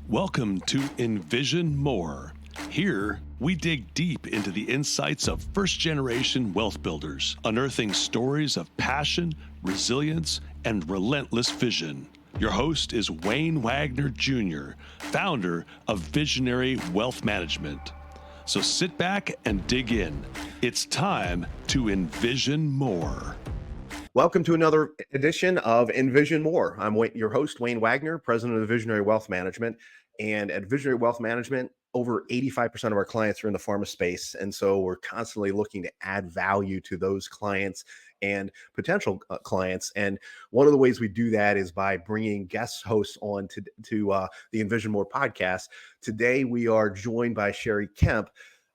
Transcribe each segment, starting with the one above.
Welcome to Envision More. Here, we dig deep into the insights of first-generation wealth builders, unearthing stories of passion, resilience, and relentless vision. Your host is Wayne Wagner Jr., founder of Visionary Wealth Management. So sit back and dig in. It's time to envision more. Welcome to another edition of Envision More. I'm your host, Wayne Wagner, president of Visionary Wealth Management. And at Visionary Wealth Management, over 85% of our clients are in the pharma space. And so we're constantly looking to add value to those clients and potential clients. And one of the ways we do that is by bringing guest hosts on to the Envision More podcast. Today, we are joined by Sherri Kemp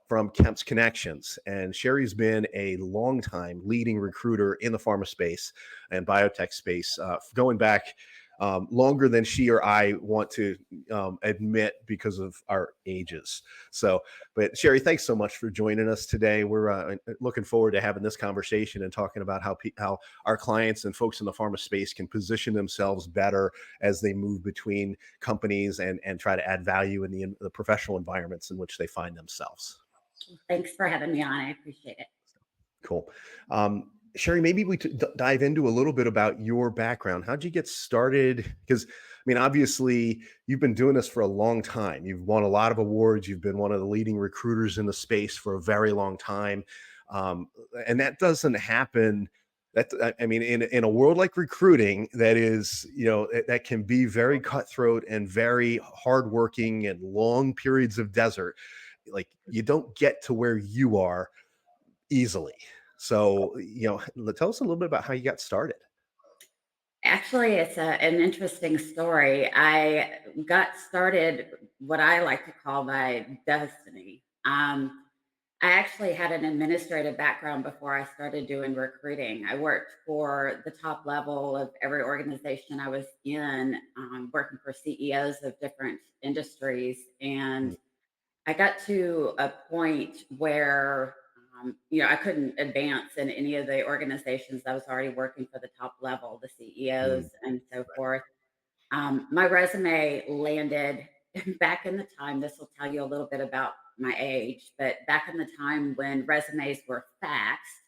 from Kemps Connections. And Sherri's been a long time leading recruiter in the pharma space and biotech space, going back longer than she or I want to admit because of our ages. But Sherri, thanks so much for joining us today. We're looking forward to having this conversation and talking about how our clients and folks in the pharma space can position themselves better as they move between companies and try to add value in the professional environments in which they find themselves. Thanks for having me on. I appreciate it. Cool. Sherri, maybe we dive into a little bit about your background. How'd you get started? Because, I mean, obviously, you've been doing this for a long time. You've won a lot of awards. You've been one of the leading recruiters in the space for a very long time. And that doesn't happen. In a world like recruiting, that is, that can be very cutthroat and very hardworking and long periods of desert. Like, you don't get to where you are easily. So, tell us a little bit about how you got started. Actually, it's an interesting story. I got started what I like to call my destiny. I actually had an administrative background before I started doing recruiting. I worked for the top level of every organization I was in, working for CEOs of different industries. And I got to a point where, I couldn't advance in any of the organizations. I was already working for the top level, the CEOs and so forth. My resume landed back in the time. This will tell you a little bit about my age, but back in the time when resumes were faxed,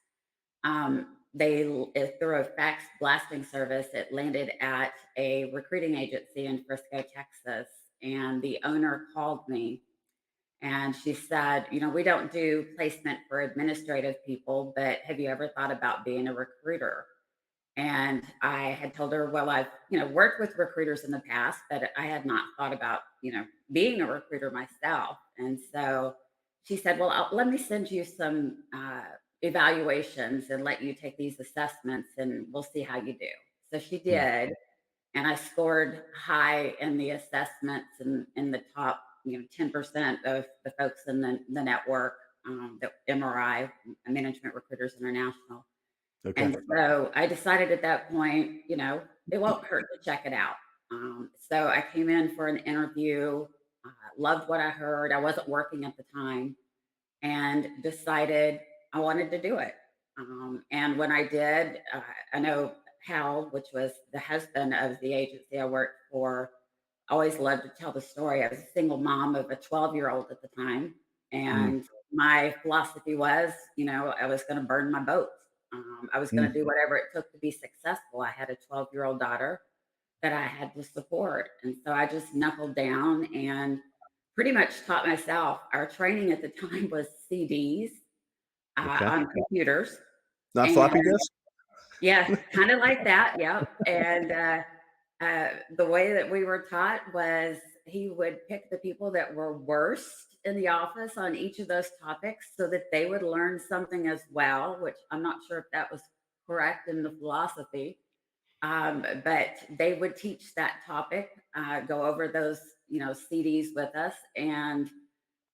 through a fax blasting service, it landed at a recruiting agency in Frisco, Texas, and the owner called me. And she said, we don't do placement for administrative people, but have you ever thought about being a recruiter? And I had told her, well, I've, worked with recruiters in the past, but I had not thought about, being a recruiter myself. And so she said, well, let me send you some evaluations and let you take these assessments and we'll see how you do. So she did. And I scored high in the assessments and in the top 10% of the folks in the network, the MRI, Management Recruiters International. Okay. And so I decided at that point, it won't hurt to check it out. So I came in for an interview, loved what I heard. I wasn't working at the time and decided I wanted to do it. And when I did, I know Hal, which was the husband of the agency I worked for, always loved to tell the story. I was a single mom of a 12-year-old at the time. And my philosophy was, I was going to burn my boats. I was going to do whatever it took to be successful. I had a 12-year-old daughter that I had to support. And so I just knuckled down and pretty much taught myself. Our training at the time was CDs on computers. Not floppy disk? Yeah, kind of like that. Yeah. And the way that we were taught was he would pick the people that were worst in the office on each of those topics so that they would learn something as well, which I'm not sure if that was correct in the philosophy. But they would teach that topic, go over those, CDs with us. And,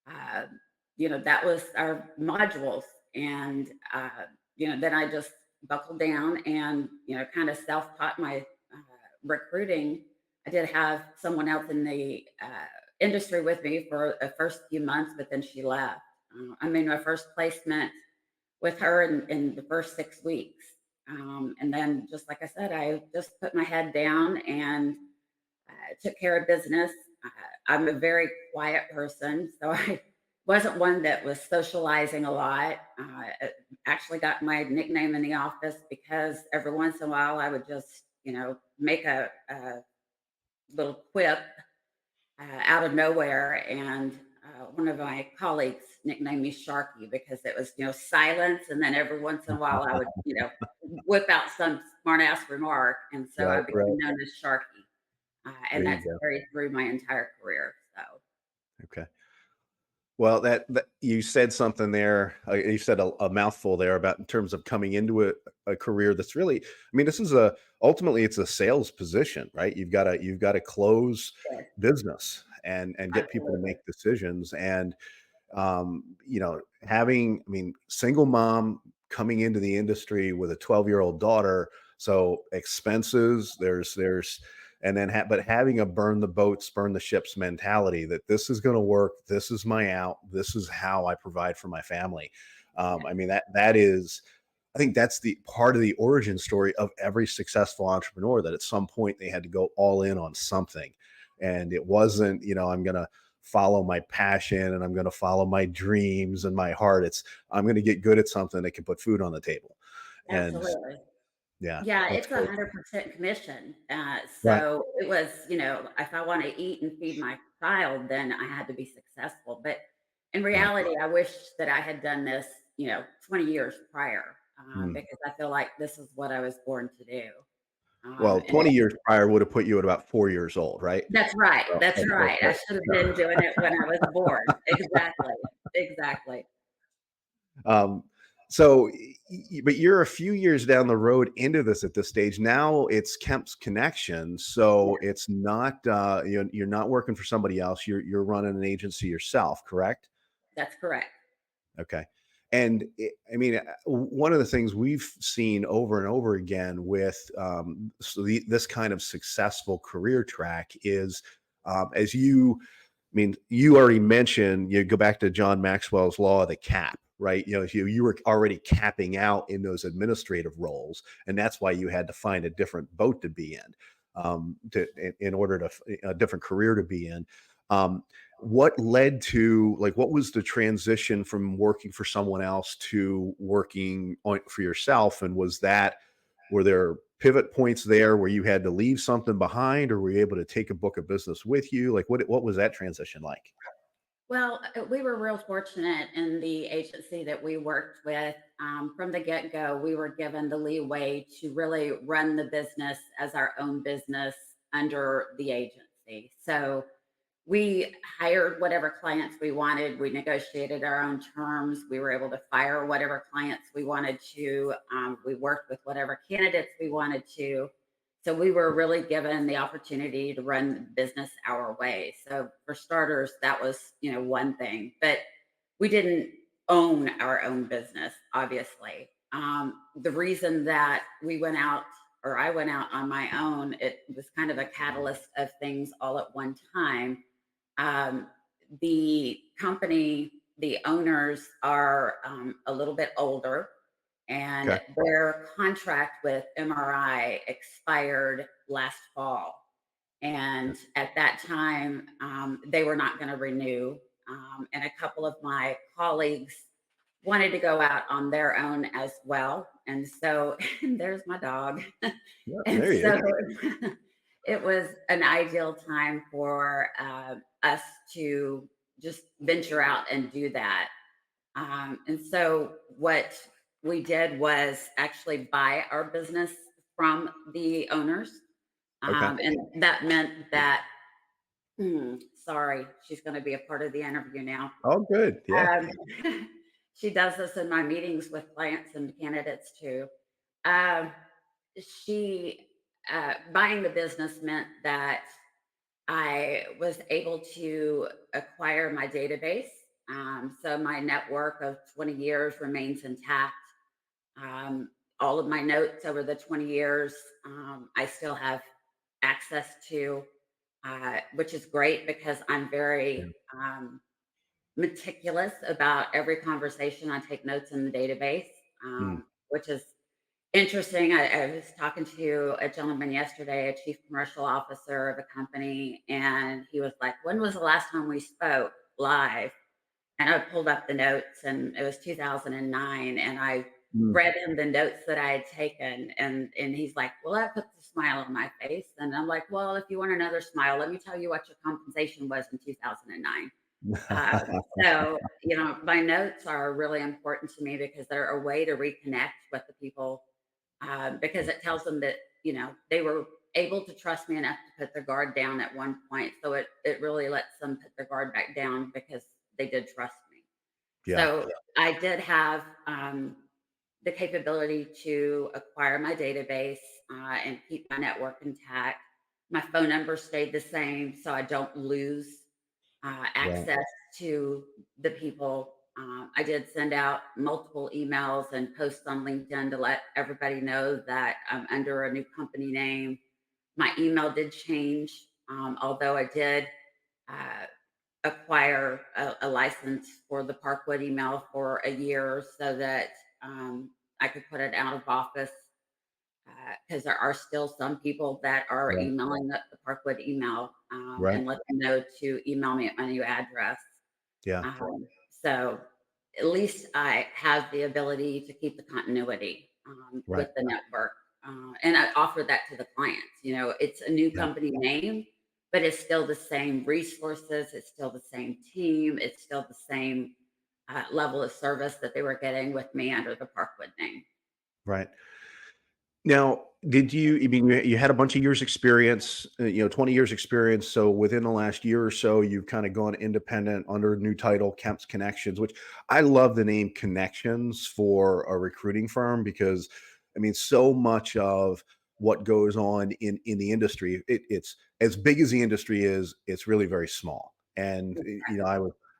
that was our modules. And, then I just buckled down and, kind of self-taught my recruiting. I did have someone else in the industry with me for the first few months, but then she left. I made my first placement with her in the first 6 weeks. And then, just like I said, I just put my head down and took care of business. I'm a very quiet person, so I wasn't one that was socializing a lot. Actually got my nickname in the office because every once in a while I would just, make a little quip out of nowhere. And one of my colleagues nicknamed me Sharky because it was, silence. And then every once in a while I would, whip out some smart ass remark. And so I Right, right. became known as Sharky. There And you that's go. carried through my entire career. So Okay. Well, that you said something there. You said a mouthful there about in terms of coming into a career that's really. I mean, this is a ultimately it's a sales position, right? You've got to close yes, business and get people to absolutely. make decisions. And having, I mean, single mom coming into the industry with a 12-year-old daughter, so expenses, and then, but having a burn the boats, burn the ships mentality that this is going to work. This is my out. This is how I provide for my family. Yes, I mean, that is, I think that's the part of the origin story of every successful entrepreneur that at some point they had to go all in on something. And it wasn't, I'm going to follow my passion and I'm going to follow my dreams and my heart. I'm going to get good at something that can put food on the table. And absolutely. yeah, Yeah, that's it's great. 100% commission. Right. So it was, if I want to eat and feed my child, then I had to be successful. But in Right. reality, I wish that I had done this, 20 years prior, Mm. because I feel like this is what I was born to do. Well, And 20 years prior would have put you at about 4 years old, right? that's right. So, That's right. I so, should have been doing it when I was born. Exactly. Exactly. Um, but you're a few years down the road into this at this stage. Now it's Kemp's connection, Yeah, so it's not you're not working for somebody else. You're running an agency yourself, correct? that's correct. Okay. And I mean, one of the things we've seen over and over again with this kind of successful career track is as you, I mean, you already mentioned, you go back to John Maxwell's law of the cap, right? You were already capping out in those administrative roles, and that's why you had to find a different boat to be in, in order to a different career to be in. Um, what led to like what was the transition from working for someone else to working for yourself? And were there pivot points there where you had to leave something behind, or were you able to take a book of business with you? Like what was that transition like? Well, we were real fortunate in the agency that we worked with. From the get go, we were given the leeway to really run the business as our own business under the agency. So we hired whatever clients we wanted. We negotiated our own terms. We were able to fire whatever clients we wanted to. We worked with whatever candidates we wanted to. So we were really given the opportunity to run the business our way. So for starters, that was, one thing. But we didn't own our own business, obviously. The reason that we went out or I went out on my own, it was kind of a catalyst of things all at one time. um, the company, the owners are a little bit older, Okay. and their contract with MRI expired last fall. And at that time, they were not going to renew. And a couple of my colleagues wanted to go out on their own as well. And so, and there's my dog. Yeah, And there he is. so it was an ideal time for us to just venture out and do that. And so what we did was actually buy our business from the owners. Okay. And that meant that, sorry, she's going to be a part of the interview now. Oh, good. Yeah. Um, she does this in my meetings with clients and candidates too. Um, she buying the business meant that I was able to acquire my database. So my network of 20 years remains intact. All of my notes over the 20 years, I still have access to, which is great because I'm Yeah. very meticulous about every conversation. I take notes in the database, Mm. which is Interesting. I was talking to a gentleman yesterday, a chief commercial officer of a company, and he was like, "When was the last time we spoke live?" And I pulled up the notes, and it was 2009, and I Mm. read him the notes that I had taken, and he's like, "Well, that puts a smile on my face." And I'm like, "Well, if you want another smile, let me tell you what your compensation was in 2009." Uh, so, my notes are really important to me because they're a way to reconnect with the people, because it tells them that, they were able to trust me enough to put their guard down at one point. So it really lets them put their guard back down because they did trust me. Yeah, So I did have the capability to acquire my database and keep my network intact. My phone number stayed the same, so I don't lose right, access to the people. I did send out multiple emails and posts on LinkedIn to let everybody know that I'm under a new company name. My email did change, although I did uh, acquire a license for the Parkwood email for a year so that I could put it out of office, because there are still some people that are right, emailing the Parkwood email, right, and let them know to email me at my new address. yeah, So at least I have the ability to keep the continuity right, with the network. And I offer that to the clients. It's a new yeah. company name, but it's still the same resources, it's still the same team, it's still the same level of service that they were getting with me under the Parkwood name. Right. Now, did you I mean, you had a bunch of years experience, 20 years experience, so within the last year or so, you've kinda gone independent under a new title, Kemp's Connections, which I love the name Connections for a recruiting firm because, I mean, so much of what goes on in the industry, it's as big as the industry is, it's really very small, and,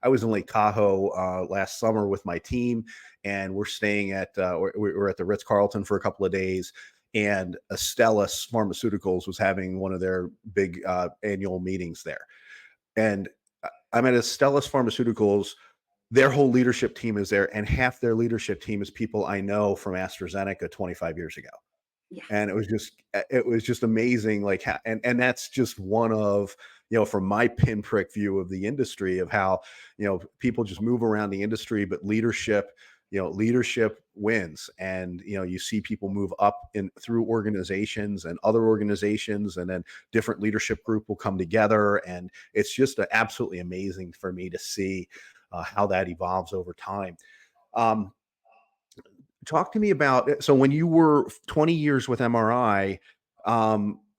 I was in Lake Tahoe, last summer with my team, and we're staying at, we're at the Ritz-Carlton for a couple of days, and Astellas Pharmaceuticals was having one of their big annual meetings there. And I'm at Astellas Pharmaceuticals. Their whole leadership team is there, and half their leadership team is people I know from AstraZeneca 25 years ago. Yeah. And it was just amazing, like and that's just one of from my pinprick view of the industry of how people just move around the industry, but leadership wins, and you see people move up in through organizations and other organizations, and then different leadership group will come together, and it's just absolutely amazing for me to see how that evolves over time. um, Talk to me about so when you were 20 years with MRI,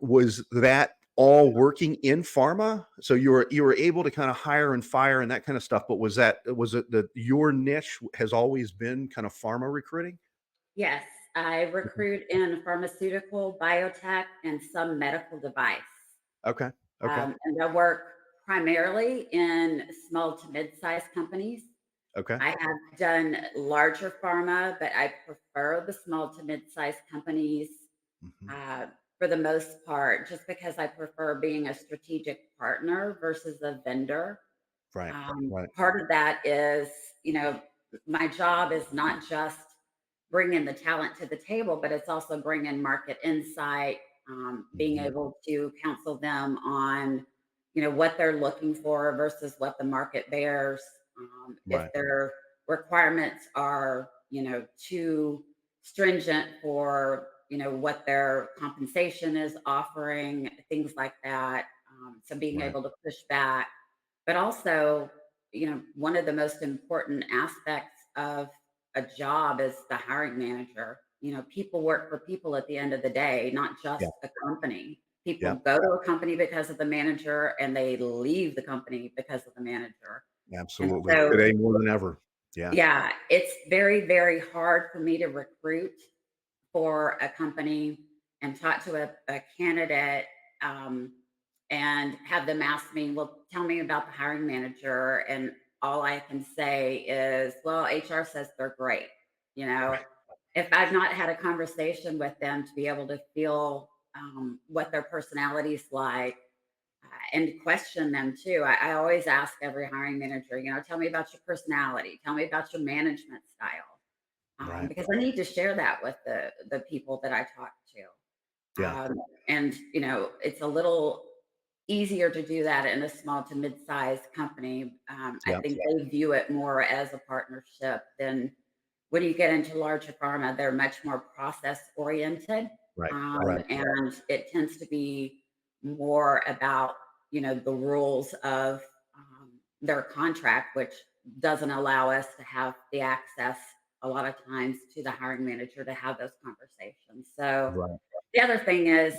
was that all working in pharma? So you were able to kind of hire and fire and that kind of stuff, but was it that your niche has always been kind of pharma recruiting? Yes, I Mhm. recruit in pharmaceutical, biotech, and some medical device. Okay. Okay. And I work primarily in small to mid-sized companies. Okay. I have done larger pharma, but I prefer the small to mid-sized companies Mhm. uh, for the most part, just because I prefer being a strategic partner versus a vendor. Right. Right. Part of that is, you know, my job is not just bringing the talent to the table, but it's also bringing market insight, being Mhm. able to counsel them on, what they're looking for versus what the market bears. If Right. their requirements are, too stringent for, what their compensation is offering, things like that. So being Right. able to push back, but also, one of the most important aspects of a job is the hiring manager. People work for people at the end of the day, not just Yeah. a company. People Yeah. go to a company because of the manager and they leave the company because of the manager. And Absolutely. so, Today more than ever. Yeah. yeah, it's very, very hard for me to recruit for a company and talk to a candidate, um, and have them ask me, well, tell me about the hiring manager. And all I can say is, well, HR says they're great. You know, Right. if I've not had a conversation with them to be able to feel what their personality's like, and question them too. I always ask every hiring manager, tell me about your personality, tell me about your management style. Right. because I need to share that with the people that I talk to. Yeah. And it's a little easier to do that in a small to mid-sized company. I Yeah. think they view it more as a partnership than when you get into larger pharma. They're much more process oriented, Right. Right. and it tends to be more about the rules of their contract, which doesn't allow us to have the access a lot of times to the hiring manager to have those conversations. So Right. the other thing is,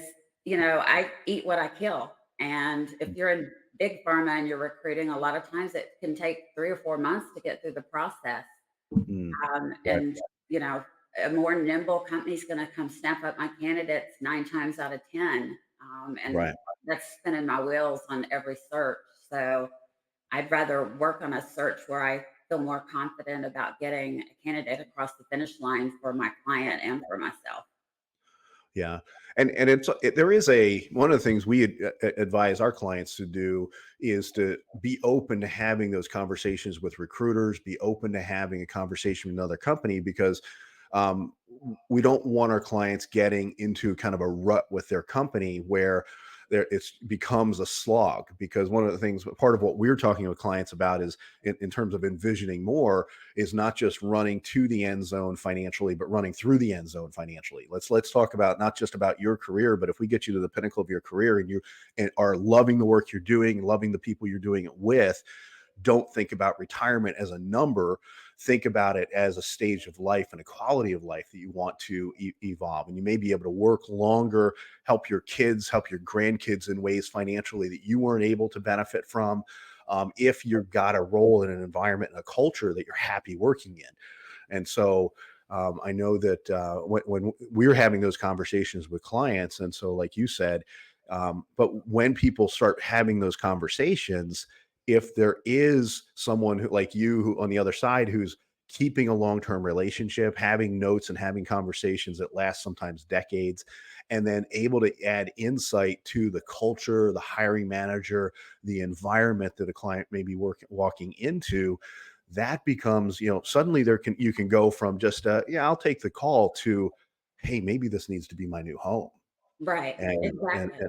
I eat what I kill. And if you're in big pharma and you're recruiting, a lot of times it can take 3 or 4 months to get through the process. Mm. Right. And, you know, a more nimble company is going to come snap up my candidates 9 times out of 10. And Right. that's spinning my wheels on every search. So I'd rather work on a search where I feel more confident about getting a candidate across the finish line for my client and for myself. Yeah, and there is a one of the things we advise our clients to do is to be open to having those conversations with recruiters, be open to having a conversation with another company because um, we don't want our clients getting into kind of a rut with their company where it becomes a slog. Because one of the things, part of what we're talking with clients about is in terms of envisioning more, is not just running to the end zone financially, but running through the end zone financially. Let's talk about not just about your career, but if we get you to the pinnacle of your career and you are loving the work you're doing, loving the people you're doing it with, don't think about retirement as a number. Think about it as a stage of life and a quality of life that you want to evolve. And you may be able to work longer, help your kids, help your grandkids in ways financially that you weren't able to benefit from. If you've got a role in an environment and a culture that you're happy working in. And so I know that when we're having those conversations with clients, and so like you said, but when people start having those conversations, if there is someone who, like you, who on the other side, who's keeping a long-term relationship, having notes and having conversations that last sometimes decades, and then able to add insight to the culture, the hiring manager, the environment that a client may be walking into, that becomes, suddenly you can go from just yeah, I'll take the call to, hey, maybe this needs to be my new home. Right. And Exactly.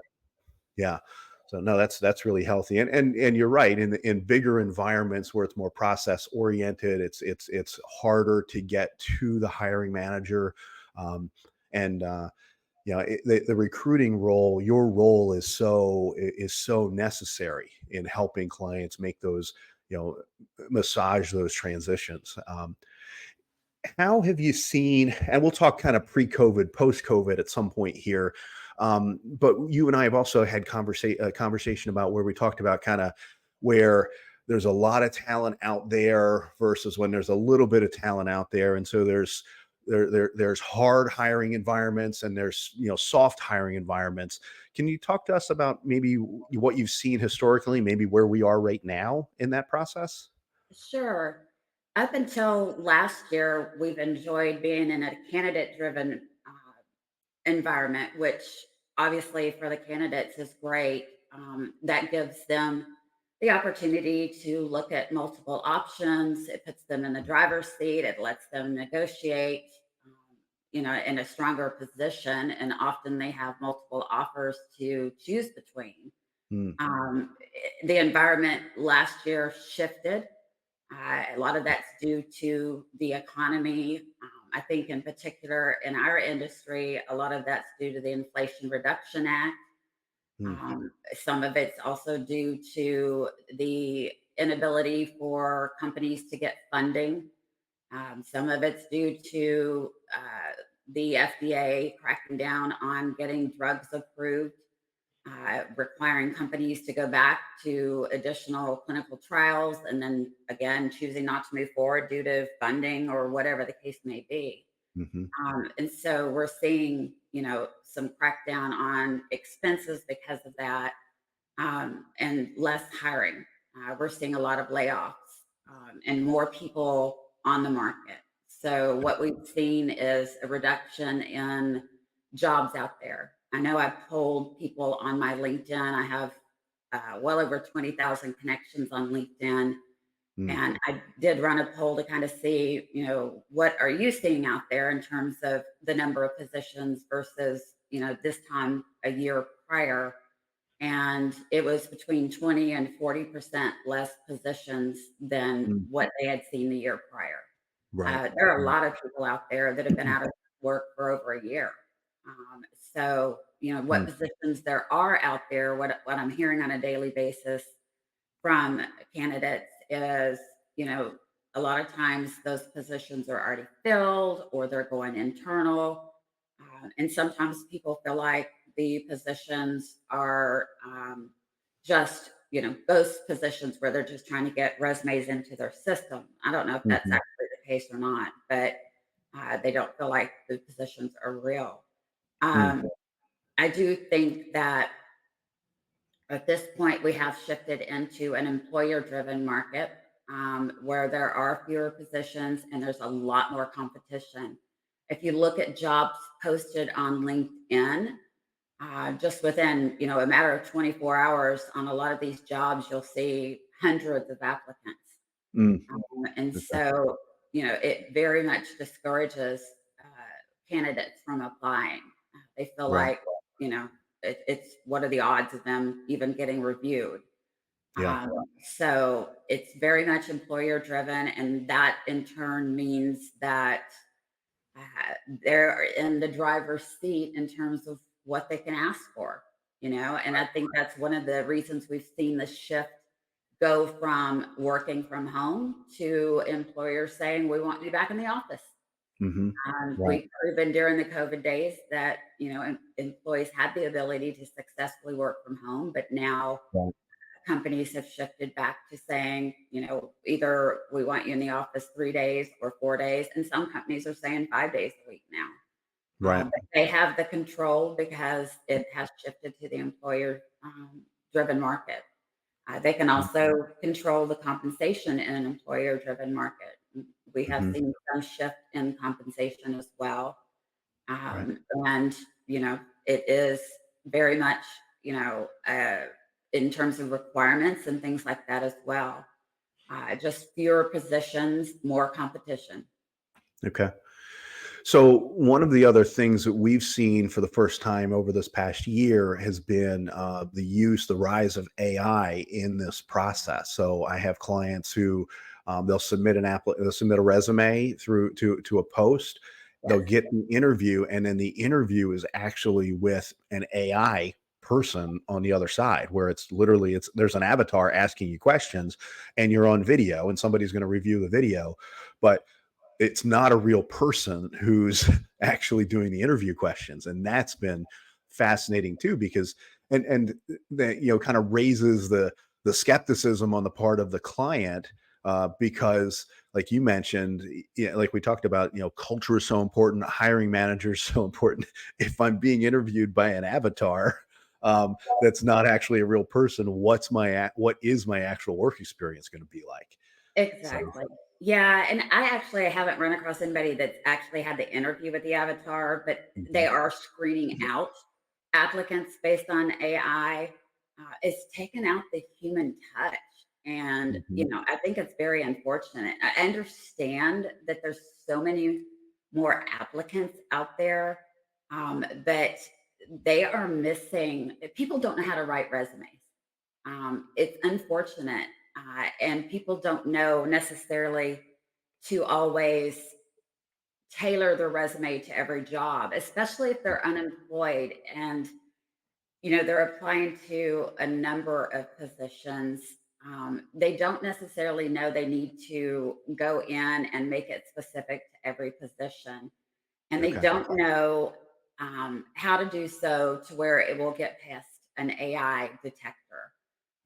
yeah. So no, that's really healthy. And you're right. In bigger environments where it's more process oriented, it's harder to get to the hiring manager. And the recruiting role, your role is so necessary in helping clients make those, massage those transitions. How have you seen, and we'll talk kind of pre-COVID, post-COVID at some point here, but you and I have also had conversation about where we talked about kind of where there's a lot of talent out there versus when there's a little bit of talent out there. And so there's hard hiring environments and there's soft hiring environments. Can you talk to us about maybe what you've seen historically, maybe where we are right now in that process? Sure. Up until last year, we've enjoyed being in a candidate driven environment, which obviously for the candidates is great. That gives them the opportunity to look at multiple options. It puts them in the driver's seat. It lets them negotiate, in a stronger position. And often they have multiple offers to choose between. Hmm. The environment last year shifted. A lot of that's due to the economy. I think, in particular, in our industry, a lot of that's due to the Inflation Reduction Act. Hmm. Some of it's also due to the inability for companies to get funding. Some of it's due to the FDA cracking down on getting drugs approved, requiring companies to go back to additional clinical trials and then again choosing not to move forward due to funding or whatever the case may be. Hmm. And so we're seeing, some crackdown on expenses because of that, and less hiring. We're seeing a lot of layoffs, and more people on the market. So what we've seen is a reduction in jobs out there. I know I've polled people on my LinkedIn. I have well over 20,000 connections on LinkedIn. Mm. And I did run a poll to kind of see, what are you seeing out there in terms of the number of positions versus, this time a year prior. And it was between 20 and 40% less positions than Mm. what they had seen the year prior. Right. There are a Right. lot of people out there that have been out of work for over a year. So, what Mm. positions there are out there, what I'm hearing on a daily basis from candidates is, you know, a lot of times those positions are already filled or they're going internal. And sometimes people feel like the positions are just, those positions where they're just trying to get resumes into their system. I don't know if that's Mhm. actually the case or not, but they don't feel like the positions are real. Mm. Um, I do think that at this point, we have shifted into an employer-driven market, where there are fewer positions and there's a lot more competition. If you look at jobs posted on LinkedIn, just within, a matter of 24 hours on a lot of these jobs, you'll see hundreds of applicants. Mm. And Okay. so, it very much discourages candidates from applying. They feel Right. like, it's what are the odds of them even getting reviewed? Yeah. So it's very much employer driven, and that in turn means that they're in the driver's seat in terms of what they can ask for, and I think that's one of the reasons we've seen the shift go from working from home to employers saying, we want you back in the office. Mhm. Right. We've proven during the COVID days that, employees had the ability to successfully work from home, but now Right. companies have shifted back to saying, either we want you in the office 3 days or 4 days, and some companies are saying 5 days a week now. Right. But they have the control because it has shifted to the employer driven market. They can also control the compensation in an employer driven market. We have Mhm. seen some shift in compensation as well. Right. And, it is very much, in terms of requirements and things like that as well. Just fewer positions, more competition. Okay. So one of the other things that we've seen for the first time over this past year has been the rise of AI in this process. So I have clients who they'll submit a resume through to a post. They'll Yes, get the interview, and then the interview is actually with an AI person on the other side, where it's there's an avatar asking you questions, and you're on video, and somebody's going to review the video, but it's not a real person who's actually doing the interview questions, and that's been fascinating too, because and that kind of raises the skepticism on the part of the client, because like you mentioned, like we talked about, culture is so important, hiring managers so important. If I'm being interviewed by an avatar, that's not actually a real person, what is my actual work experience going to be like? So exactly. Yeah, and I actually haven't run across anybody that's actually had the interview with the avatar, but they mhm, are screening out applicants based on AI. It's taken out the human touch. And, mhm, I think it's very unfortunate. I understand that there's so many more applicants out there, but they are missing, people don't know how to write resumes. It's unfortunate, and people don't know necessarily to always tailor their resume to every job, especially if they're unemployed and they're applying to a number of positions. They don't necessarily know they need to go in and make it specific to every position, and they okay. don't know how to do so to where it will get past an AI detector,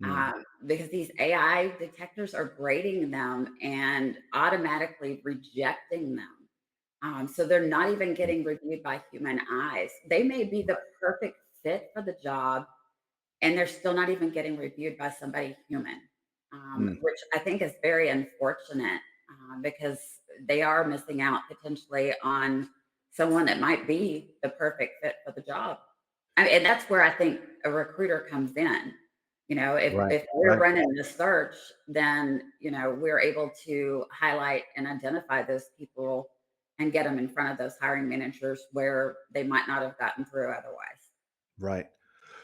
Mm, because these AI detectors are grading them and automatically rejecting them. So they're not even getting reviewed by human eyes. They may be the perfect fit for the job, and they're still not even getting reviewed by somebody human, mm, which I think is very unfortunate, because they are missing out potentially on someone that might be the perfect fit for the job. And that's where I think a recruiter comes in. Right. If we're Right. running the search, then, we're able to highlight and identify those people and get them in front of those hiring managers where they might not have gotten through otherwise. Right.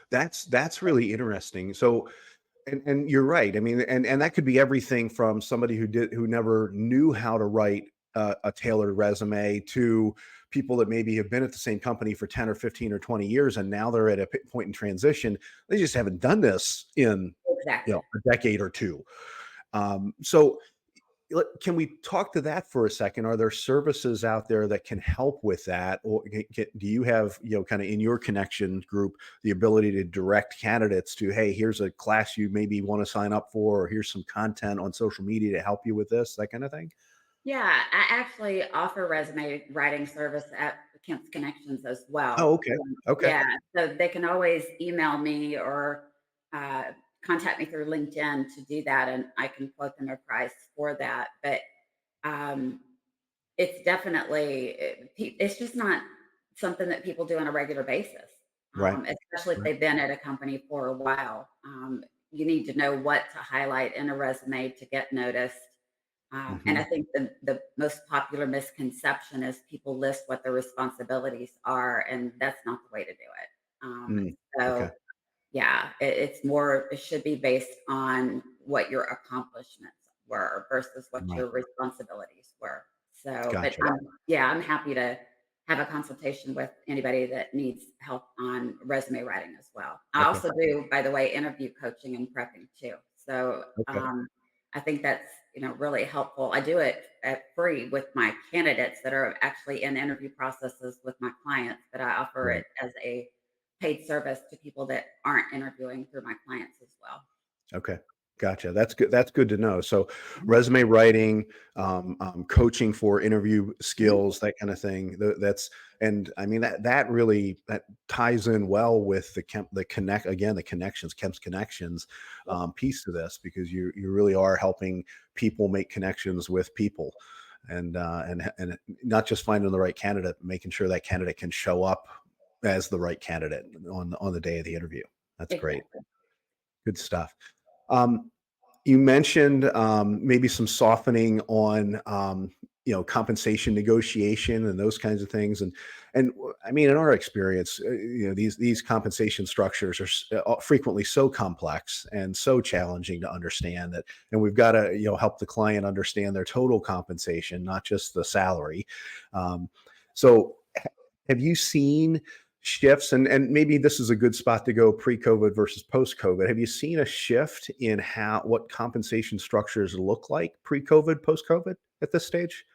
That's really interesting. So, and you're right. I mean, and that could be everything from somebody who never knew how to write a tailored resume to people that maybe have been at the same company for 10 or 15 or 20 years and now they're at a point in transition. They just haven't done this in, Exactly. a decade or two. So can we talk to that for a second? Are there services out there that can help with that, or do you have, kind of in your connection group, the ability to direct candidates to, hey, here's a class you maybe want to sign up for, or here's some content on social media to help you with this, that kind of thing? Yeah, I actually offer resume writing service at Kemps Connections as Oh, well. okay, okay, Yeah, so they can always email me or uh, contact me through LinkedIn to do that, and I can quote them a price for that. But um, it's definitely it's just not something that people do on a regular basis, right, especially if right, they've been at a company for a while. You need to know what to highlight in a resume to get noticed. And hmm I think the most popular misconception is people list what their responsibilities are, and that's not the way to do it. okay, So yeah, it should be based on what your accomplishments were versus what right, your responsibilities were. So, but gotcha, yeah, I'm happy to have a consultation with anybody that needs help on resume writing as well. I okay, also do, by the way, interview coaching and prepping too. So, okay, I think that's, really helpful. I do it at free with my candidates that are actually in interview processes with my clients, but I offer right. it as a paid service to people that aren't interviewing through my clients as well. Okay. Gotcha. That's good. That's good to know. So Mhm, resume writing, coaching for interview mhm. skills, that kind of thing. That's, and I mean, that really, that ties in well with the connections, Kemp's connections, Yep, piece to this, because you really are helping people make connections with people, and not just finding the right candidate, but making sure that candidate can show up as the right candidate on the day of the interview. That's great. exactly. Good stuff. Um, you mentioned maybe some softening on compensation negotiation and those kinds of things, and I mean, in our experience, these compensation structures are frequently so complex and so challenging to understand that, and we've got to help the client understand their total compensation, not just the salary. Um, so have you seen shifts, and maybe this is a good spot to go pre-COVID versus post-COVID. Have you seen a shift in what compensation structures look like pre-COVID, post-COVID at this stage?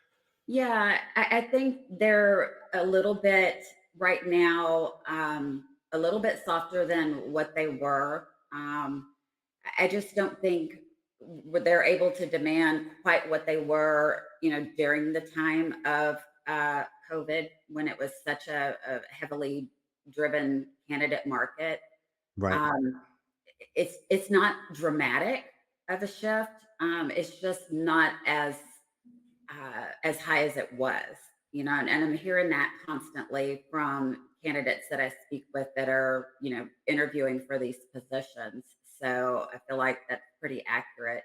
Yeah, I think they're a little bit right now, a little bit softer than what they were. I just don't think they're able to demand quite what they were, during the time of COVID when it was such a heavily driven candidate market. Right. Um, it's not dramatic of a shift. It's just not as high as it was, and I'm hearing that constantly from candidates that I speak with that are, interviewing for these positions. So I feel like that's pretty accurate.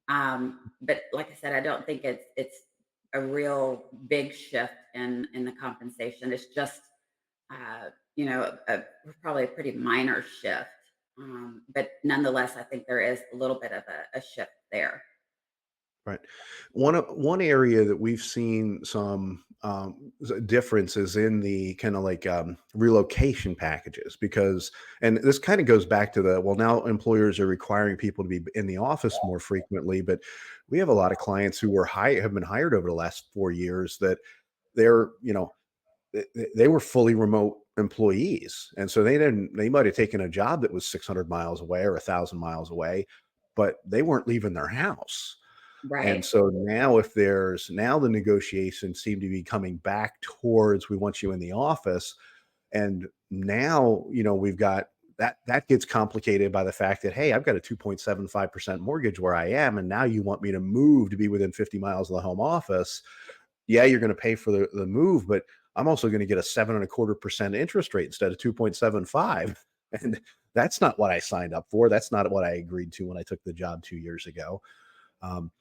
But like I said, I don't think it's a real big shift in the compensation. It's just probably a pretty minor shift. But nonetheless, I think there is a little bit of a shift there. Right. One area that we've seen some differences in the kind of like relocation packages, because, and this kind of goes back to the, well, now employers are requiring people to be in the office more frequently, but we have a lot of clients who have been hired over the last 4 years that they're, they were fully remote employees, and so they might have taken a job that was 600 miles away or 1,000 miles away, but they weren't leaving their house. And Right. so now, if there's now the negotiations seem to be coming back towards, we want you in the office. And now, we've got that gets complicated by the fact that, hey, I've got a 2.75% mortgage where I am, and now you want me to move to be within 50 miles of the home office. Yeah, you're going to pay for the move, but I'm also going to get a 7.25% interest rate instead of 2.75. And That's not what I signed up for. That's not what I agreed to when I took the job 2 years ago. Um,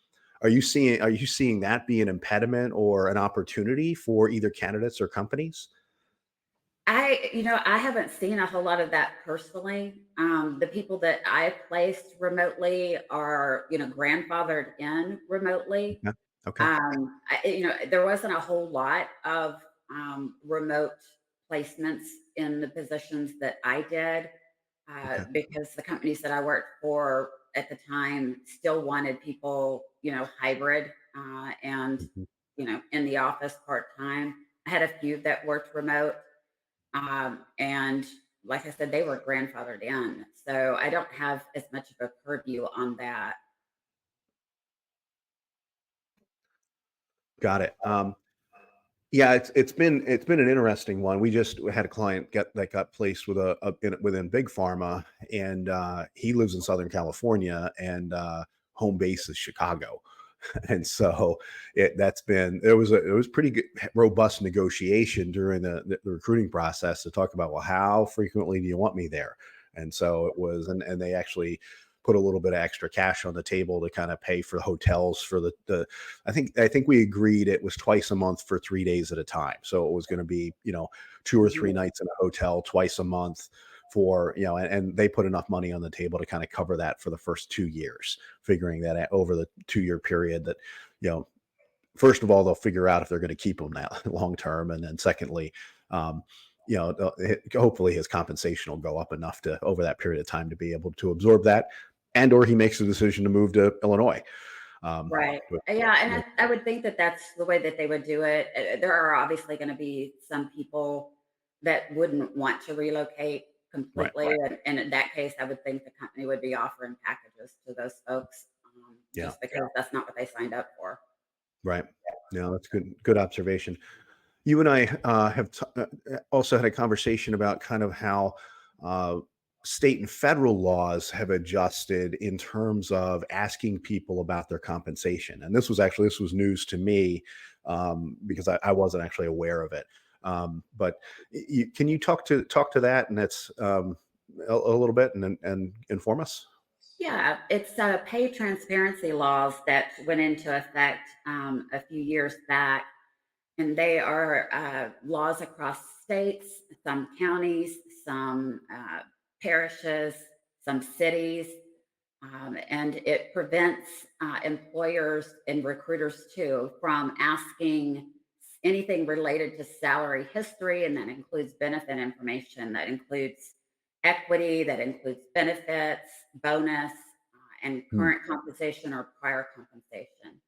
are you seeing that be an impediment or an opportunity for either candidates or companies? I haven't seen a whole lot of that personally. The people that I placed remotely are, grandfathered in remotely. Yeah. Okay. There wasn't a whole lot of remote placements in the positions that I did Okay. because the companies that I worked for at the time still wanted people, hybrid and, Mhm. in the office part time. I had a few that worked remote. And like I said, they were grandfathered in. So I don't have as much of a purview on that. Got it. Yeah, it's been an interesting one. We just had a client got placed within big pharma, and he lives in Southern California, and home base is Chicago. And so it was pretty good, robust negotiation during the recruiting process to talk about, well, how frequently do you want me there? And so it was, and they actually put a little bit of extra cash on the table to kind of pay for hotels for the I think we agreed it was twice a month for 3 days at a time. So it was going to be, 2 or 3 nights in a hotel twice a month for, and they put enough money on the table to kind of cover that for the first 2 years, figuring that over the 2 year period that, you know, first of all, they'll figure out if they're going to keep him now long term. And then secondly, um, hopefully his compensation will go up enough to over that period of time to be able to absorb that, and or he makes a decision to move to Illinois. Right. But, Yeah, and yeah, I would think that that's the way that they would do it. There are obviously going to be some people that wouldn't want to relocate right, completely, and in that case, I would think the company would be offering packages to those folks yeah, just because that's not what they signed up for. right. No, that's good observation. You and I have also had a conversation about kind of how uh, state and federal laws have adjusted in terms of asking people about their compensation. And this was news to me, because I wasn't actually aware of it. But can you talk to that, and that's a little bit, and inform us? Yeah, it's pay transparency laws that went into effect a few years back. And they are laws across states, some counties, some parishes, some cities, and it prevents employers and recruiters too from asking anything related to salary history, and that includes benefit information, that includes equity, that includes benefits, bonus, and Hmm. current compensation or prior compensation.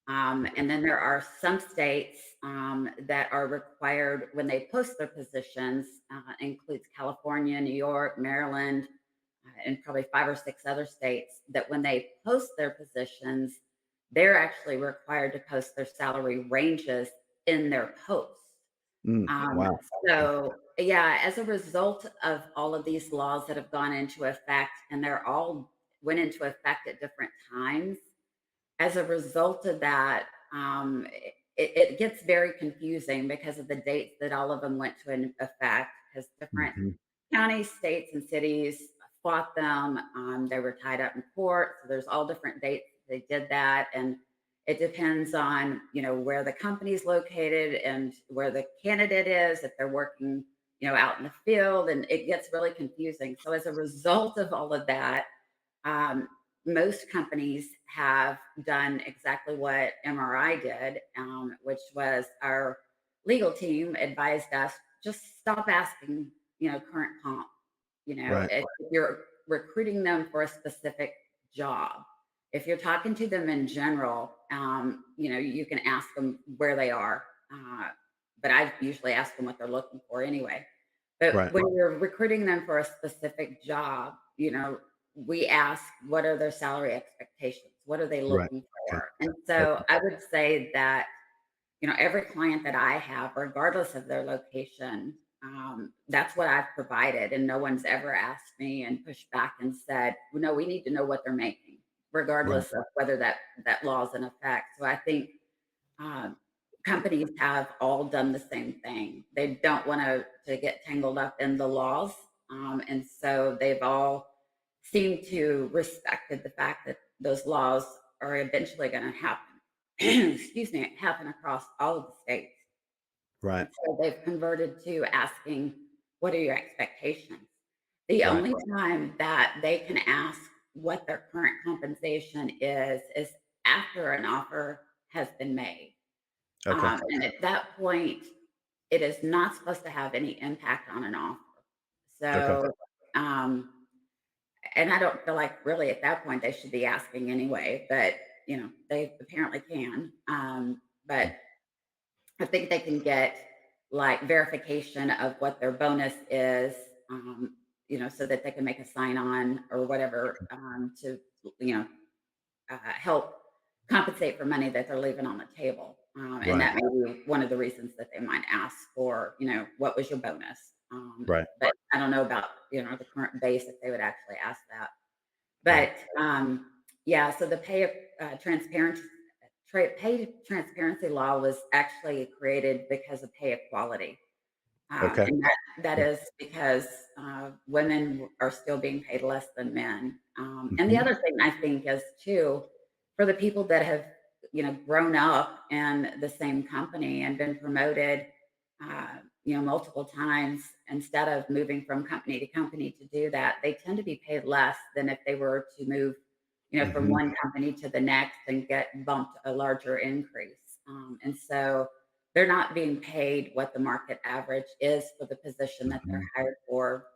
Okay. And then there are some states that are required when they post their positions, includes California, New York, Maryland, and probably five or six other states, that when they post their positions, they're actually required to post their salary ranges in their post. Um, Wow. Okay. yeah, as a result of all of these laws that have gone into effect, and they're all went into effect at different times, as a result of that, it gets very confusing because of the dates that all of them went to an effect, because different Hmm. counties, states, and cities fought them. They were tied up in court. So there's all different dates they did that. And it depends on, where the company's located and where the candidate is, if they're working, out in the field, and it gets really confusing. So as a result of all of that, um, most companies have done exactly what MRI did, which was our legal team advised us, just stop asking, current comp. Right. If you're recruiting them for a specific job, if you're talking to them in general, you can ask them where they are. But I usually ask them what they're looking for anyway. But Right. when you're recruiting them for a specific job, we ask what are their salary expectations? What are they Right. looking Okay. for? And so Okay. I would say that, every client that I have, regardless of their location, that's what I've provided. And no one's ever asked me and pushed back and said, well, no, we need to know what they're making, Right. regardless of whether that law is in effect. So I think um, companies have all done the same thing. They don't want to get tangled up in the laws. And so they've all seemed to respected the fact that those laws are eventually going to happen. Excuse me, happen across all of the states. Right. And so they've converted to asking, what are your expectations? The Right. only time that they can ask what their current compensation is after an offer has been made. Okay. And at that point, it is not supposed to have any impact on an offer. Okay. So, um, and I don't feel like really at that point they should be asking anyway, but they apparently can. But I think they can get like verification of what their bonus is, so that they can make a sign on or whatever, to, you know, help compensate for money that they're leaving on the table. And Right. that may be one of the reasons that they might ask for, what was your bonus? Right. But I don't know about, the current base if they would actually ask that. Right. But yeah, so the pay transparency law was actually created because of pay equality. Okay. And that is because women are still being paid less than men. And the Mhm. other thing I think is too, for the people that have, grown up in the same company and been promoted, multiple times, instead of moving from company to company to do that, they tend to be paid less than if they were to move, from Mhm. one company to the next and get bumped a larger increase. And so they're not being paid what the market average is for the position that they're Mhm. hired for.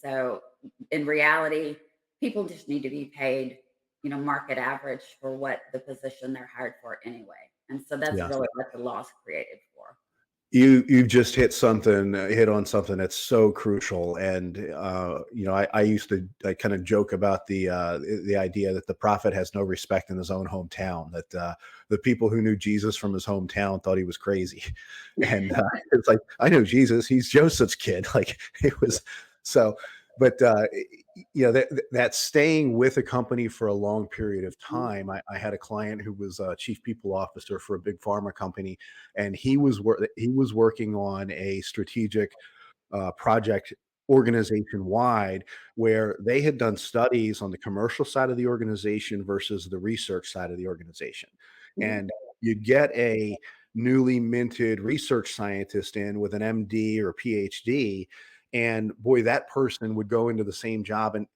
So in reality, people just need to be paid, market average for what the position they're hired for anyway. And so that's Yeah. really what the law's created for. You've just hit on something that's so crucial, and I used to kind of joke about the idea that the prophet has no respect in his own hometown. That the people who knew Jesus from his hometown thought he was crazy, and it's like, I know Jesus, he's Joseph's kid. Like, it was so, but that staying with a company for a long period of time. I had a client who was a chief people officer for a big pharma company, and he was working on a strategic project organization wide, where they had done studies on the commercial side of the organization versus the research side of the organization. Mhm. And you'd get a newly minted research scientist in with an MD or PhD, and boy, that person would go into the same job, and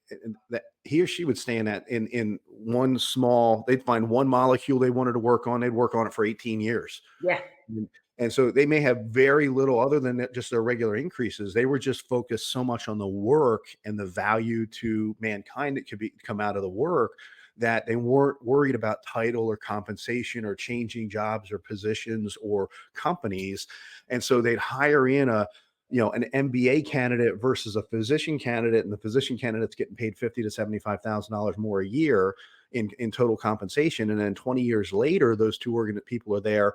that he or she would stay in in one small, they'd find one molecule they wanted to work on, they'd work on it for 18 years. Yeah, And so they may have very little other than just their regular increases. They were just focused so much on the work and the value to mankind that come out of the work, that they weren't worried about title or compensation or changing jobs or positions or companies. And so they'd hire in an MBA candidate versus a physician candidate, and the physician candidate's getting paid $50,000 to $75,000 more a year in total compensation. And then 20 years later, those two people are there,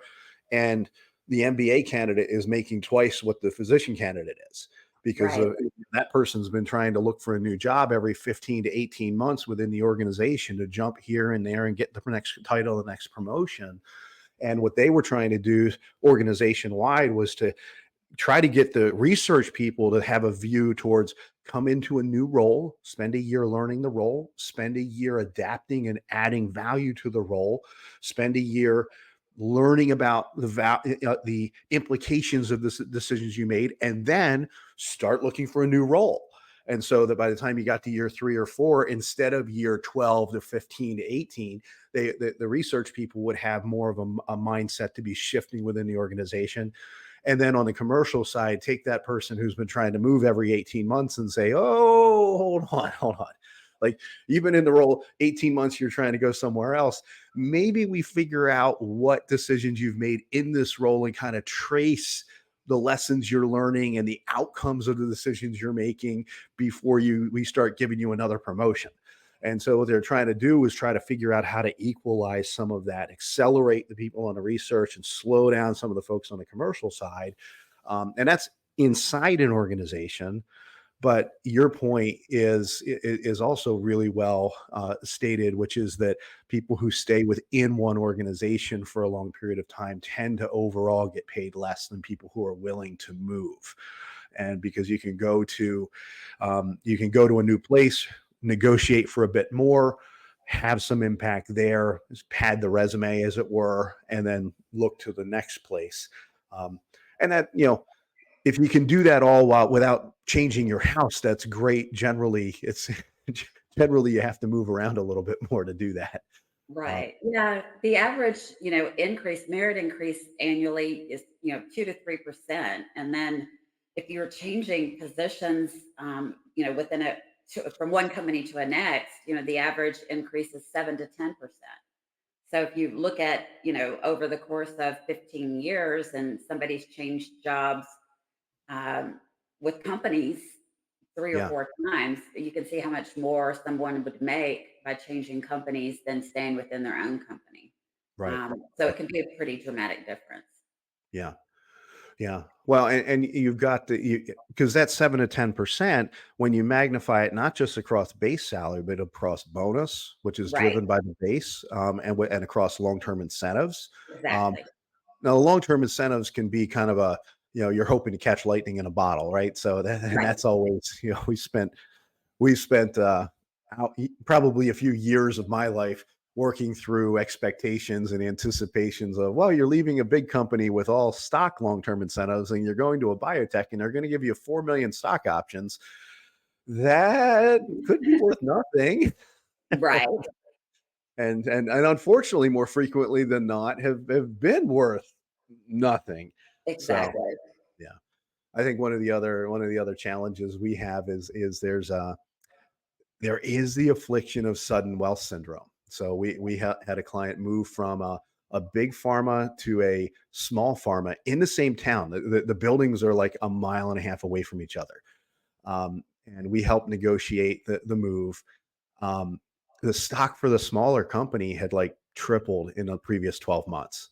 and the MBA candidate is making twice what the physician candidate is, because right. that person's been trying to look for a new job every 15 to 18 months within the organization to jump here and there and get the next title, the next promotion. And what they were trying to do organization wide was to try to get the research people to have a view towards, come into a new role, spend a year learning the role, spend a year adapting and adding value to the role, spend a year learning about the implications of the decisions you made, and then start looking for a new role. And so that by the time you got to year 3 or 4, instead of year 12 to 15 to 18, the research people would have more of a mindset to be shifting within the organization. And then on the commercial side, take that person who's been trying to move every 18 months and say, oh, hold on. Like, you've been in the role 18 months, you're trying to go somewhere else. Maybe we figure out what decisions you've made in this role and kind of trace the lessons you're learning and the outcomes of the decisions you're making before we start giving you another promotion. And so what they're trying to do is try to figure out how to equalize some of that, accelerate the people on the research and slow down some of the folks on the commercial side. And that's inside an organization. But your point is also really well stated, which is that people who stay within one organization for a long period of time tend to overall get paid less than people who are willing to move. and because you can go to a new place, negotiate for a bit more, have some impact there, just pad the resume, as it were, and then look to the next place. Um, and that, if you can do that all while without changing your house, that's great. Generally, it's generally you have to move around a little bit more to do that. Uh, Right. Yeah. The average, merit increase annually is, 2 to 3%. And then if you're changing positions, from one company to a next, the average increase is 7 to 10%. So if you look at, over the course of 15 years and somebody's changed jobs um, with companies 3 or 4 times, you can see how much more someone would make by changing companies than staying within their own company. right. So it can be a pretty dramatic difference. Yeah. Yeah. Well, and you've got because that 7 to 10%, when you magnify it, not just across base salary, but across bonus, which is Right. driven by the base, and across long-term incentives. Um, Exactly. Now, long-term incentives can be kind of you're hoping to catch lightning in a bottle, right? So and Right. that's always, we spent probably a few years of my life working through expectations and anticipations of, well, you're leaving a big company with all stock long-term incentives and you're going to a biotech and they're going to give you 4 million stock options. That could be worth nothing. Right. And unfortunately, more frequently than not, have been worth nothing. So Exactly. yeah, I think one of the other challenges we have is there is the affliction of sudden wealth syndrome. So we had a client move from a big pharma to a small pharma in the same town. The buildings are like a mile and a half away from each other, and we helped negotiate the move. Um, the stock for the smaller company had like tripled in the previous 12 months.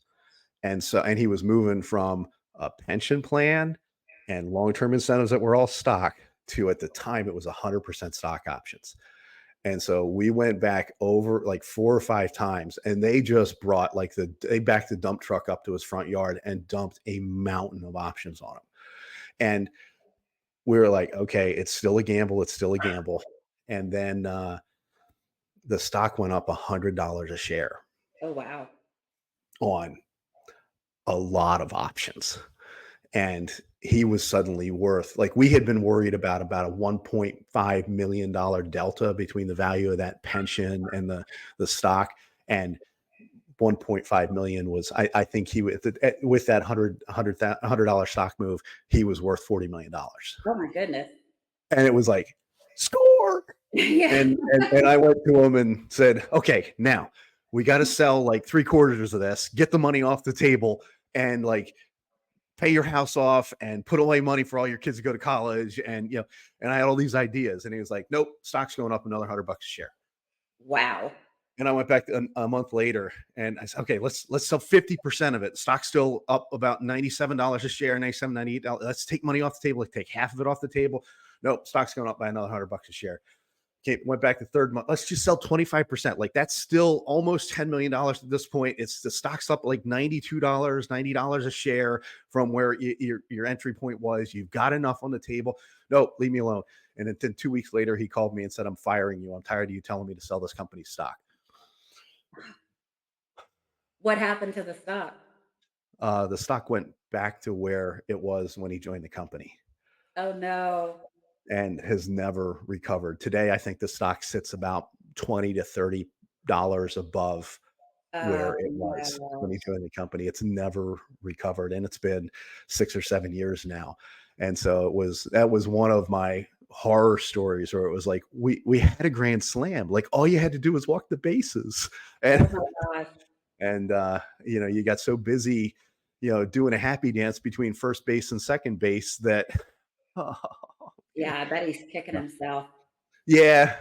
And he was moving from a pension plan and long-term incentives that were all stock to, at the time, it was 100% stock options. And so we went back over like 4 or 5 times, and they just brought they backed the dump truck up to his front yard and dumped a mountain of options on him. And we were like, okay, it's still a gamble. It's still a gamble. And then the stock went up $100 a share Oh, wow. on a lot of options. And he was suddenly worth, like, we had been worried about a $1.5 million delta between the value of that pension and the stock. And 1.5 million was, I think he with that $100 stock move, he was worth $40 million. Oh, my goodness. And it was like, score. Yeah. And I went to him and said, okay, now we got to sell like 3/4 of this, get the money off the table, and like pay your house off and put away money for all your kids to go to college. And I had all these ideas. And he was like, nope, stock's going up another $100 a share. Wow. And I went back a month later and I said, okay, let's sell 50% of it. Stock's still up about $97 a share, 97, $98. Let's take money off the table. Let's take half of it off the table. Nope, stock's going up by another $100 a share. Okay, went back the third month. Let's just sell 25%. Like, that's still almost $10 million at this point. It's the stock's up like $92, $90 a share from where your entry point was. You've got enough on the table. No, leave me alone. And then 2 weeks later, he called me and said, I'm firing you. I'm tired of you telling me to sell this company's stock. What happened to the stock? The stock went back to where it was when he joined the company Oh, no. and has never recovered. Today, I think the stock sits about $20 to $30 above Oh, where it was when no. he joined the company. It's never recovered, and it's been 6 or 7 years now. And so that was one of my horror stories where it was like, we had a grand slam. Like, all you had to do was walk the bases. Oh, And my gosh. you got so busy, doing a happy dance between first base and second base that oh, Yeah, I bet he's kicking himself. yeah.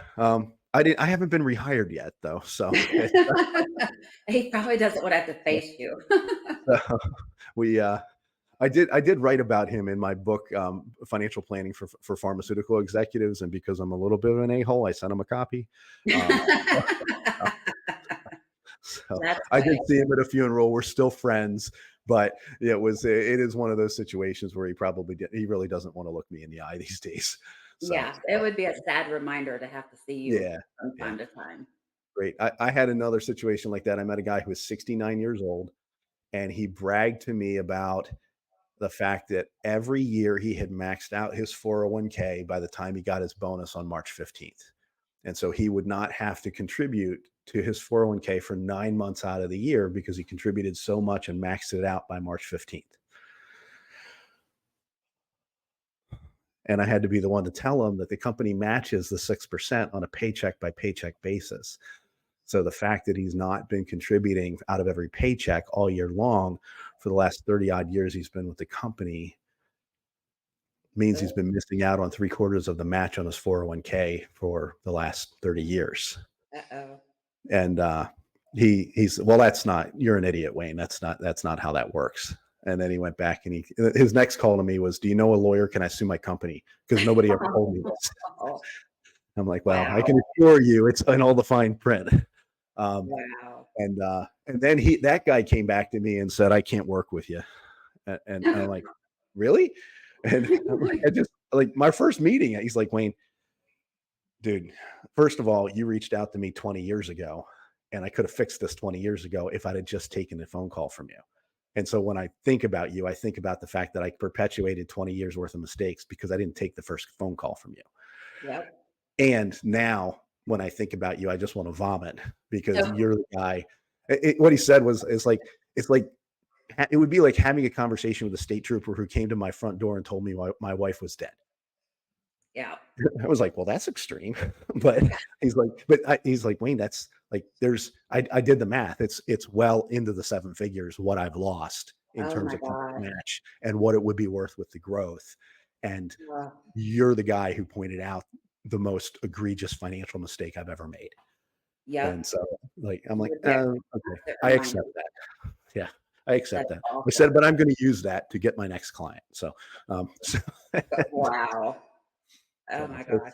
I haven't been rehired yet, though. So He probably doesn't want to have to face you. uh, we I did write about him in my book, Financial Planning for Pharmaceutical Executives, and because I'm a little bit of an a-hole, I sent him a copy. Um, So That's I did funny. see him at a funeral. We're still friends, but it is one of those situations where he really doesn't want to look me in the eye these days. So Yeah, it would be a sad reminder to have to see you yeah, from yeah, time to time. great. I had another situation like that. I met a guy who was 69 years old, and he bragged to me about the fact that every year he had maxed out his 401k by the time he got his bonus on March 15th. And so he would not have to contribute to his 401k for 9 months out of the year because he contributed so much and maxed it out by March 15th. And I had to be the one to tell him that the company matches the 6% on a paycheck by paycheck basis. So the fact that he's not been contributing out of every paycheck all year long for the last 30 odd years he's been with the company means he's been missing out on 3/4 of the match on his 401k for the last 30 years. Uh-oh. And he's well, that's not, you're an idiot, Wayne. That's not how that works. And then he went back and his next call to me was, "Do you know a lawyer? Can I sue my company? Because nobody ever told me this." Oh, I'm like, "Well, I can wow. assure you it's in all the fine print." Um, Wow. and then that guy came back to me and said, "I can't work with you." And I'm like, "Really?" And I'm like, I just like my first meeting, he's like, "Wayne, dude, first of all, you reached out to me 20 years ago, and I could have fixed this 20 years ago if I'd have just taken a phone call from you. And so when I think about you, I think about the fact that I perpetuated 20 years worth of mistakes because I didn't take the first phone call from you. Yep. And now when I think about you, I just want to vomit because Oh, you're the guy." What he said was, it's like, it would be like having a conversation with a state trooper who came to my front door and told me my wife was dead. yeah. I was like, "Well, that's extreme." But he's like, "Wayne, that's like, I did the math. It's well into the seven figures what I've lost in Oh terms my of company gosh. match and what it would be worth with the growth. And Uh, you're the guy who pointed out the most egregious financial mistake I've ever made." And yep. so, like, I'm You like, would be a okay, constant I reminder. accept that. Yeah, I accept That's that. I said, awesome. but I'm going to use that to get my next client. So, so, Wow. Oh so my it's, gosh.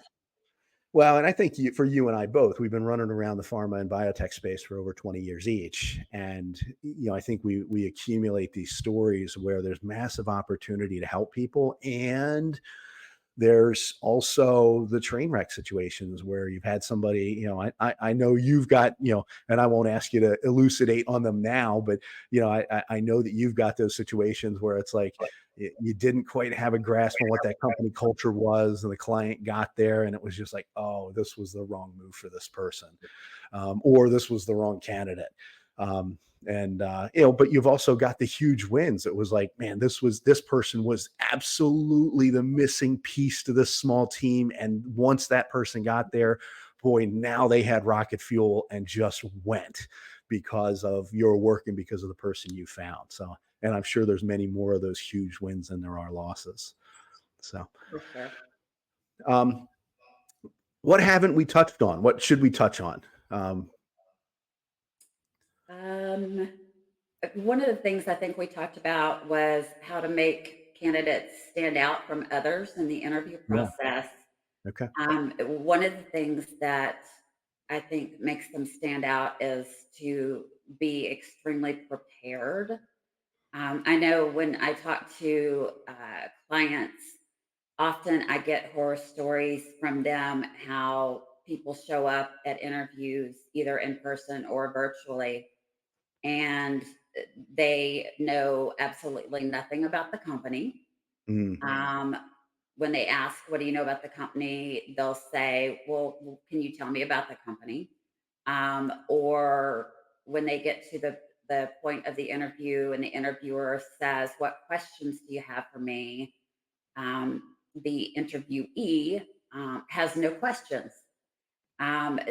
well, and I think for you and I both, we've been running around the pharma and biotech space for over 20 years each. And, I think we accumulate these stories where there's massive opportunity to help people. And there's also the train wreck situations where you've had somebody, I know you've got, and I won't ask you to elucidate on them now, but, I know that you've got those situations where it's like you didn't quite have a grasp on what that company culture was, and the client got there and it was just like, oh, this was the wrong move for this person, or this was the wrong candidate. But you've also got the huge wins. It was like, man, this person was absolutely the missing piece to this small team. And once that person got there, boy, now they had rocket fuel and just went because of your work and because of the person you found. So, and I'm sure there's many more of those huge wins than there are losses. So, For sure. um, what haven't we touched on? What should we touch on? Um, Um, One of the things I think we talked about was how to make candidates stand out from others in the interview yeah. process. Okay. One of the things that I think makes them stand out is to be extremely prepared. I know when I talk to clients, often I get horror stories from them how people show up at interviews either in person or virtually, and they know absolutely nothing about the company. Mm, Um, when they ask, "What do you know about the company?" they'll say, "Well, can you tell me about the company?" Or when they get to the point of the interview and the interviewer says, "What questions do you have for me?" The interviewee has no questions.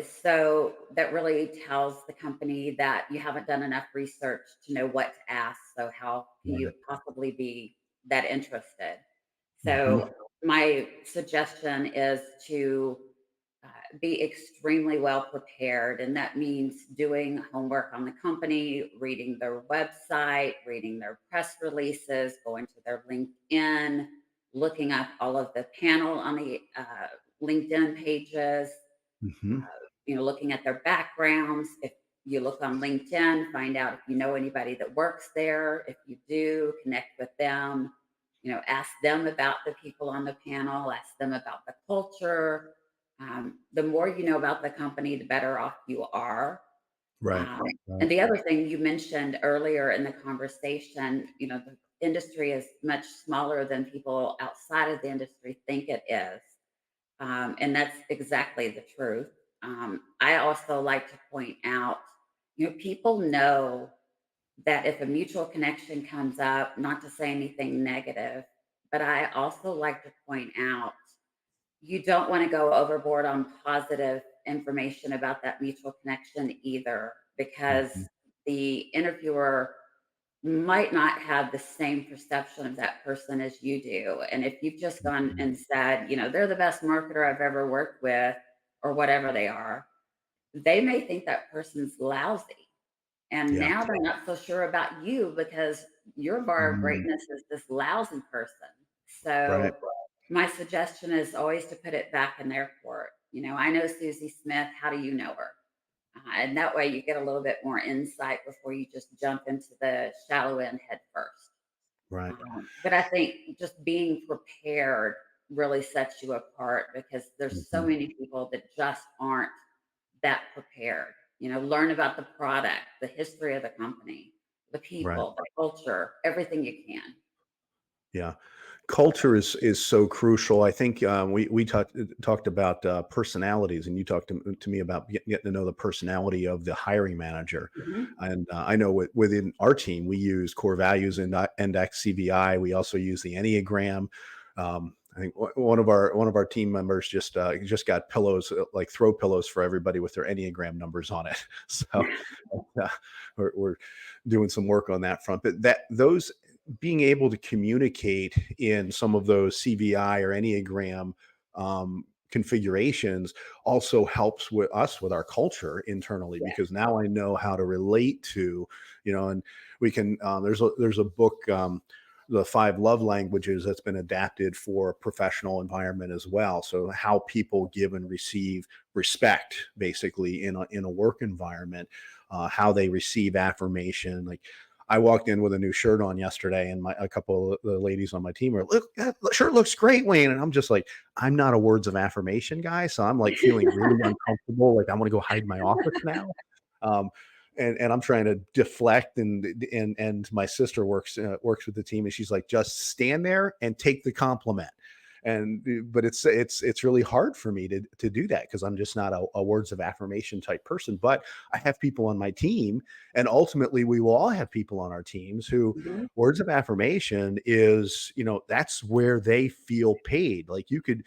So that really tells the company that you haven't done enough research to know what to ask. So how can you right. possibly be that interested? Mhm. So my suggestion is to be extremely well prepared, and that means doing homework on the company, reading their website, reading their press releases, going to their LinkedIn, looking up all of the panel on the LinkedIn pages, Mhm. looking at their backgrounds. If You look on LinkedIn, find out if you know anybody that works there. If you do, connect with them. Ask them about the people on the panel, ask them about the culture. The more you know about the company, the better off you are. Right. Um, Right. and the other thing you mentioned earlier in the conversation, the industry is much smaller than people outside of the industry think it is. And that's exactly the truth. I also like to point out, people know that if a mutual connection comes up, not to say anything negative, but I also like to point out you don't want to go overboard on positive information about that mutual connection either, because Mhm. the interviewer might not have the same perception of that person as you do. And if you've just gone Mhm. and said, they're the best marketer I've ever worked with, or whatever they are, they may think that person's lousy. And Yeah. now they're not so sure about you because your bar of Mhm. greatness is this lousy person. Right. So my suggestion is always to put it back in their court. I know Susie Smith. How do you know her? And that way you get a little bit more insight before you just jump into the shallow end head first. Right. But I think just being prepared really sets you apart because there's so Mhm. many people that just aren't that prepared. Learn about the product, the history of the company, the Right. people, the culture, everything you can. Yeah. Culture is so crucial. I think we talked about personalities, and you talked to me about getting to know the personality of the hiring manager. Mhm. And I know within our team, we use core values and index CVI. We also use the Enneagram. I think one of our team members just got pillows, like throw pillows for everybody with their Enneagram numbers on it. So uh, we're doing some work on that front. But that those being able to communicate in some of those CVI or Enneagram configurations also helps with us with our culture internally, Yeah. because now I know how to relate to, and we can, there's a book, the five love languages, that's been adapted for professional environment as well. So how people give and receive respect basically in a work environment, how they receive affirmation. Like, I walked in with a new shirt on yesterday, and a couple of the ladies on my team are, "Look, that shirt looks great, Wayne." And I'm just like, I'm not a words of affirmation guy, so I'm like feeling really uncomfortable. Like, I want to go hide in my office now. Um, and I'm trying to deflect, and my sister works with the team, and she's like, just stand there and take the compliment. But it's really hard for me to do that, because I'm just not a words of affirmation type person. But I have people on my team, and ultimately we will all have people on our teams who Mhm. words of affirmation is, that's where they feel paid. Like, you can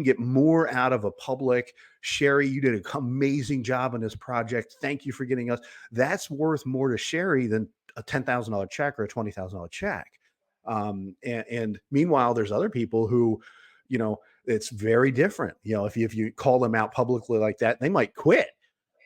get more out of a public, Sherri, you did an amazing job on this project, thank you for getting us. That's worth more to Sherri than a $10,000 check or a $20,000 check. And meanwhile, there's other people who, it's very different. If you call them out publicly like that, they might quit,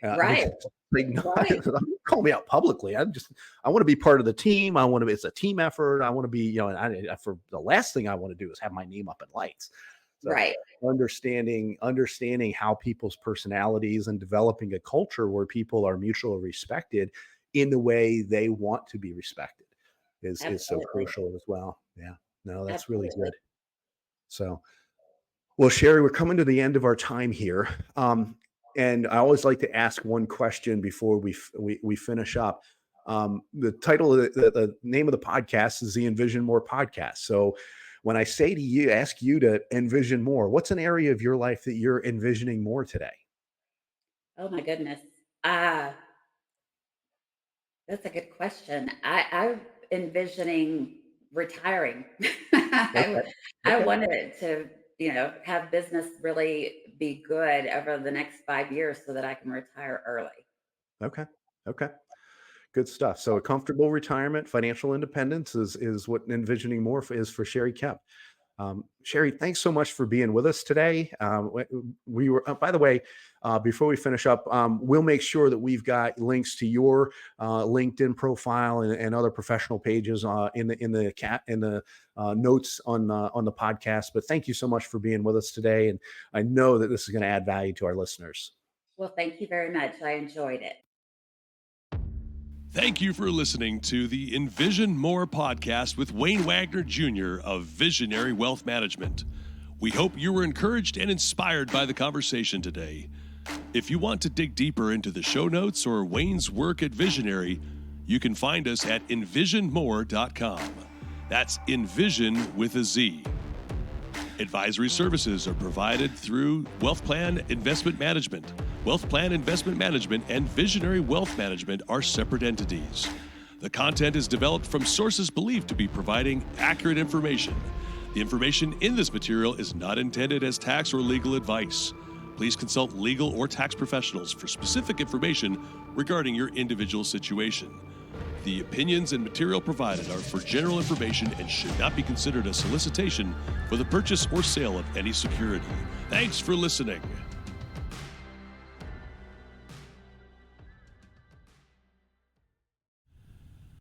Right. because they not Right. call me out publicly. I want to be part of the team. I want to be, it's a team effort. I want to be, and for the last thing I want to do is have my name up in lights. So Right. understanding how people's personalities, and developing a culture where people are mutually respected in the way they want to be respected is so Absolutely. crucial as well. Yeah. No, that's really Absolutely. good. So, well, Sherri, we're coming to the end of our time here. And I always like to ask one question before we finish up. The title of the name of the podcast is the Envision More podcast. So when I say to you, ask you to envision more, what's an area of your life that you're envisioning more today? Oh my goodness. Uh, that's a good question. I'm envisioning retiring. I, Okay. I Okay. wanted it to, have business really be good over the next 5 years so that I can retire early. Okay. Okay. Good stuff. So a comfortable retirement, financial independence is what envisioning more is for Sherri Kemp. Sherri, thanks so much for being with us today. We were, by the way, before we finish up, we'll make sure that we've got links to your LinkedIn profile and other professional pages in the notes on the podcast. But thank you so much for being with us today, and I know that this is going to add value to our listeners. Well, thank you very much. I enjoyed it. Thank you for listening to the Envizion More podcast with Wayne Wagner Jr. of Visionary Wealth Management. We hope you were encouraged and inspired by the conversation today. If you want to dig deeper into the show notes or Wayne's work at Visionary, you can find us at envisionmore.com. That's Envision with a Z. Advisory services are provided through Wealth Plan Investment Management. Wealth Plan Investment Management and Visionary Wealth Management are separate entities. The content is developed from sources believed to be providing accurate information. The information in this material is not intended as tax or legal advice. Please consult legal or tax professionals for specific information regarding your individual situation. The opinions and material provided are for general information and should not be considered a solicitation for the purchase or sale of any security. Thanks for listening.